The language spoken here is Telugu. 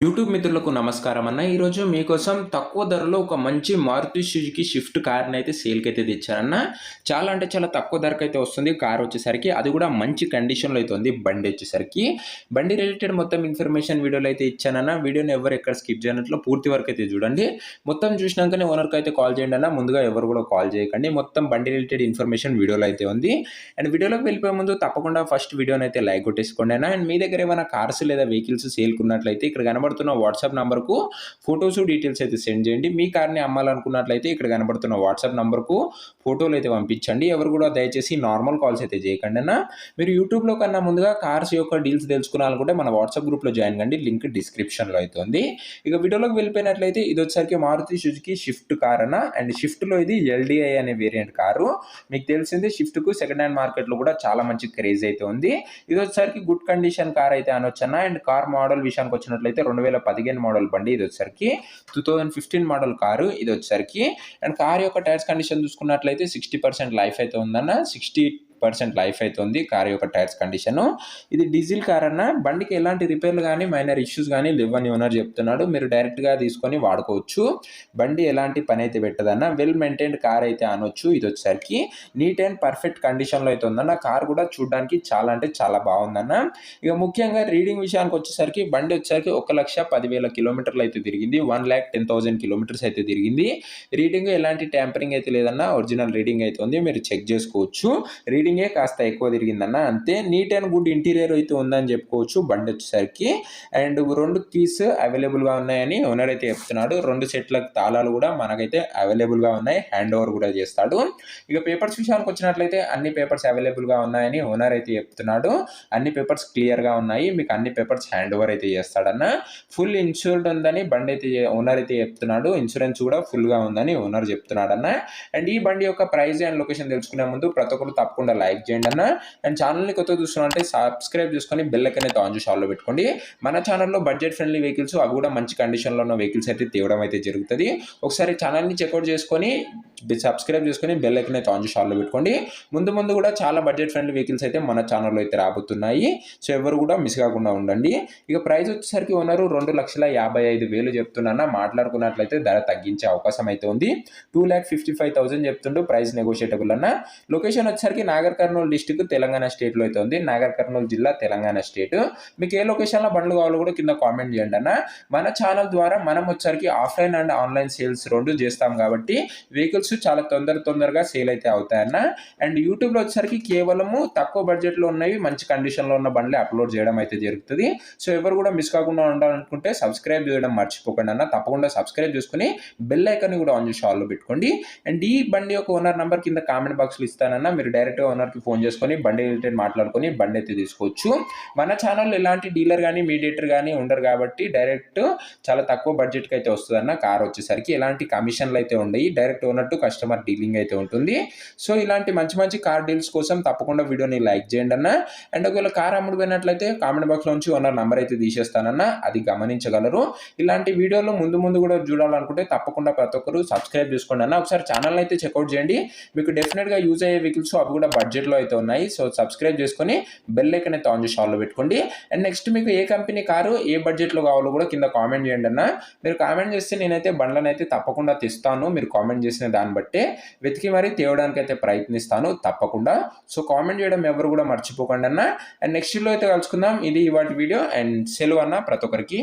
యూట్యూబ్ మిత్రులకు నమస్కారం అన్న. ఈరోజు మీకోసం తక్కువ ధరలో ఒక మంచి మారుతి సుజుకి షిఫ్ట్ కార్‌నైతే సేల్‌కైతే తెచ్చానన్న. చాలా అంటే చాలా తక్కువ ధరకైతే వస్తుంది కార్ వచ్చేసరికి. అది కూడా మంచి కండిషన్‌లో అయితే ఉంది బండి వచ్చేసరికి. బండి రిలేటెడ్ మొత్తం ఇన్ఫర్మేషన్ వీడియోలో అయితే ఇచ్చానన్న. వీడియోని ఎవరు ఎక్కడ స్కిప్ చేయనట్లు పూర్తి వరకు అయితే చూడండి. మొత్తం చూసినాకనే ఓనర్‌కి అయితే కాల్ చేయండి అన్న. ముందుగా ఎవరు కూడా కాల్ చేయకండి. మొత్తం బండి రిలేటెడ్ ఇన్ఫర్మేషన్ వీడియోలో అయితే ఉంది. అండ్ వీడియోలోకి వెళ్ళిపోయే ముందు తప్పకుండా ఫస్ట్ వీడియోనైతే లైక్ కొట్టేసుకోండి అన్న. అండ్ మీ దగ్గర ఏమైనా కార్స్ లేదా వెహికల్స్ సేల్‌కి ఉన్నట్లయితే ఇక్కడ కనబడుతున్న వాట్సాప్ నంబర్‌కు ఫోటోస్, డీటెయిల్స్ అయితే సెండ్ చేయండి. మీ కార్‌ని అమ్మాలనుకున్నట్లయితే ఇక్కడ కనబడుతున్న వాట్సాప్ నంబర్‌కు ఫోటోలు అయితే పంపించండి. ఎవరు కూడా దయచేసి నార్మల్ కాల్స్ అయితే చేయకండి అన్న. మీరు యూట్యూబ్‌లో కన్నా ముందుగా కార్స్ యొక్క డీల్స్ తెలుసుకోవాలనుకుంటే మన వాట్సాప్ గ్రూప్‌లో జాయిన్ కండి. లింక్ డిస్క్రిప్షన్‌లో అయితే ఉంది. ఇక వీడియోలోకి వెళ్ళిపోయినట్లయితే ఇది వచ్చేసరికి మారుతి సుజుకి షిఫ్ట్ కార్ అన్న. అండ్ షిఫ్ట్‌లో ఇది ఎల్‌డిఐ అనే వేరియంట్ కారు. మీకు తెలిసిందే షిఫ్ట్‌కు సెకండ్ హ్యాండ్ మార్కెట్‌లో కూడా చాలా మంచి క్రేజ్ అయితే ఉంది. ఇది వచ్చేసరికి గుడ్ కండిషన్ కార్ అయితే అనొచ్చన్న. అండ్ కార్ మోడల్ విషయానికి వచ్చినట్లయితే 2015 మోడల్ బండి ఇది వచ్చేసరికి. 2015 మోడల్ కారు ఇది వచ్చేసరికి. అండ్ కార్ యొక్క టైర్స్ కండిషన్ చూసుకున్నట్లయితే 60% లైఫ్ అయితే ఉందన్న. 60% లైఫ్ అయితే ఉంది కార్ యొక్క టైర్స్ కండిషన్. ఇది డీజిల్ కార్ అన్న. బండికి ఎలాంటి రిపేర్లు కానీ మైనర్ ఇష్యూస్ కానీ లేవని ఓనర్ చెప్తున్నాడు. మీరు డైరెక్ట్గా తీసుకొని వాడుకోవచ్చు. బండి ఎలాంటి పని అయితే పెట్టదన్న. వెల్ మెయింటైన్డ్ కార్ అయితే అనొచ్చు. ఇది వచ్చేసరికి నీట్ అండ్ పర్ఫెక్ట్ కండిషన్లో అయితే ఉందన్న. కార్ కూడా చూడడానికి చాలా అంటే చాలా బాగుందన్న. ఇక ముఖ్యంగా రీడింగ్ విషయానికి వచ్చేసరికి బండి వచ్చేసరికి 1,10,000 కిలోమీటర్లు అయితే తిరిగింది. 1,10,000 కిలోమీటర్స్ అయితే తిరిగింది. రీడింగ్ ఎలాంటి ట్యాంపరింగ్ అయితే లేదన్న. ఒరిజినల్ రీడింగ్ అయితే ఉంది. మీరు చెక్ చేసుకోవచ్చు. రీడింగే కాస్త ఎక్కువ తిరిగిందన్న అంతే. నీట్ అండ్ గుడ్ ఇంటీరియర్ అయితే ఉందని చెప్పుకోవచ్చు బండి వచ్చేసరికి. అండ్ 2 కీస్ అవైలబుల్గా ఉన్నాయని ఓనర్ అయితే చెప్తున్నాడు. 2 సెట్ల తాళాలు కూడా మనకైతే అవైలబుల్గా ఉన్నాయి. హ్యాండ్ ఓవర్ కూడా చేస్తాడు. ఇక పేపర్స్ విషయానికి వచ్చినట్లయితే అన్ని పేపర్స్ అవైలబుల్గా ఉన్నాయని ఓనర్ అయితే చెప్తున్నాడు. అన్ని పేపర్స్ క్లియర్గా ఉన్నాయి. మీకు అన్ని పేపర్స్ హ్యాండ్ ఓవర్ అయితే చేస్తాడన్న. ఫుల్ ఇన్సూర్డ్ ఉందని బండి అయితే ఓనర్ అయితే చెప్తున్నాడు. ఇన్సూరెన్స్ కూడా ఫుల్గా ఉందని ఓనర్ చెప్తున్నాడన్న. అండ్ ఈ బండి యొక్క ప్రైస్ అండ్ లొకేషన్ తెలుసుకునే ముందు ప్రతి ఒక్కరు తప్పకుండా లైక్ చేయండి అన్న. అండ్ ఛానల్ని కొత్తగా చూస్తున్నట్టే సబ్స్క్రైబ్ చేసుకొని బెల్ ఐకాన్ అయితే ఆన్ చేసి ఆల్లో పెట్టుకోండి. మన ఛానల్లో బడ్జెట్ ఫ్రెండ్లీ వెహికల్స్ అవి కూడా మంచి కండిషన్లో ఉన్న వెహికల్స్ అయితే తేవడం అయితే జరుగుతుంది. ఒకసారి ఛానల్ని చెక్అవుట్ చేసుకొని సబ్స్క్రైబ్ చేసుకొని బెల్ ఐకాన్ అయితే ఆన్ చేసి ఆల్లో పెట్టుకోండి. ముందు ముందు కూడా చాలా బడ్జెట్ ఫ్రెండ్లీ వెహికల్స్ అయితే మన ఛానల్లో అయితే రాబోతున్నాయి. సో ఎవరు కూడా మిస్ కాకుండా ఉండండి. ఇక ప్రైస్ వచ్చేసరికి ఓనరు 2,55,000 చెప్తున్నా. మాట్లాడుకున్నట్లయితే ధర తగ్గించే అవకాశం అయితే ఉంది. 2,55,000 చెప్తుండు. ప్రైస్ నెగోషియేటబుల్ అన్న. లొకేషన్ వచ్చేసరికి నాగర్ కర్నూలు డిస్టిక్ తెలంగాణ స్టేట్లో అయితే ఉంది. నాగర్ కర్నూలు జిల్లా తెలంగాణ స్టేట్. మీకు ఏ లొకేషన్లో బండ్లు కావాలో కూడా కింద కామెంట్ చేయండి అన్న. మన ఛానల్ ద్వారా మనం వచ్చేసరికి ఆఫ్లైన్ అండ్ ఆన్లైన్ సేల్స్ 2 చేస్తాం కాబట్టి వెహికల్స్ చాలా తొందరగా సేల్ అయితే అవుతాయన్న. అండ్ యూట్యూబ్లో వచ్చేసరికి కేవలము తక్కువ బడ్జెట్లో ఉన్నవి మంచి కండిషన్లో ఉన్న బండ్లే అప్లోడ్ చేయడం అయితే జరుగుతుంది. సో ఎవరు కూడా మిస్ కాకుండా ఉండాలనుకుంటే సబ్స్క్రైబ్ చేయడం మర్చిపోకండి అన్న. తప్పకుండా సబ్స్క్రైబ్ చేసుకుని బెల్ ఐకాన్ కూడా ఆన్ చేసి ఆల్లో పెట్టుకోండి. అండ్ ఈ బండి యొక్క ఓనర్ నంబర్ కింద కామెంట్ బాక్స్లో ఇస్తానన్నా. మీరు డైరెక్ట్గా ఓనర్కి ఫోన్ చేసుకొని బండి రిలేటెడ్ మాట్లాడుకొని బండి అయితే తీసుకోవచ్చు. మన ఛానల్ ఎలాంటి డీలర్ కానీ మీడియేటర్ కానీ ఉండరు కాబట్టి డైరెక్ట్ చాలా తక్కువ బడ్జెట్కి అయితే వస్తుందన్న. కార్ వచ్చేసరికి ఎలాంటి కమిషన్లు అయితే ఉండయి. Direct owner to customer dealing అయితే ఉంటుంది. సో ఇలాంటి మంచి మంచి కార్ డీల్స్ కోసం తప్పకుండా వీడియోని లైక్ చేయండి అన్న. అండ్ ఒకవేళ కార్ అమ్ముడు పోయినట్లయితే కామెంట్ బాక్స్లో నుంచి ఓనర్ నంబర్ అయితే తీసేస్తానన్న. అది గమనించగలరు. ఇలాంటి వీడియోలు ముందు కూడా చూడాలనుకుంటే తప్పకుండా ప్రతి ఒక్కరు సబ్స్క్రైబ్ చేసుకోండి అన్న. ఒకసారి ఛానల్ అయితే చెక్అవుట్ చేయండి. మీకు డెఫినెట్గా యూజ్ అయ్యే వెహికల్స్ అవి కూడా బడ్జెట్లో అయితే ఉన్నాయి. సో సబ్స్క్రైబ్ చేసుకొని బెల్ ఐకాన్ అయితే ఆన్ చేసి ఆల్లో పెట్టుకోండి. అండ్ నెక్స్ట్ మీకు ఏ కంపెనీ కారు ఏ బడ్జెట్లో కావాలో కూడా కింద కామెంట్ చేయండి అన్న. మీరు కామెంట్ చేస్తే నేనైతే బండ్లను అయితే తప్పకుండా తెస్తాను. మీరు కామెంట్ చేసిన దాన్ని బట్టే వెతికి మరీ తేవడానికి అయితే ప్రయత్నిస్తాను తప్పకుండా. సో కామెంట్ చేయడం ఎవరు కూడా మర్చిపోకండి అన్న. అండ్ నెక్స్ట్ వీడియో అయితే కలుసుకుందాం. ఇది ఇవాటి వీడియో. అండ్ సెలవు అన్న ప్రతి ఒక్కరికి.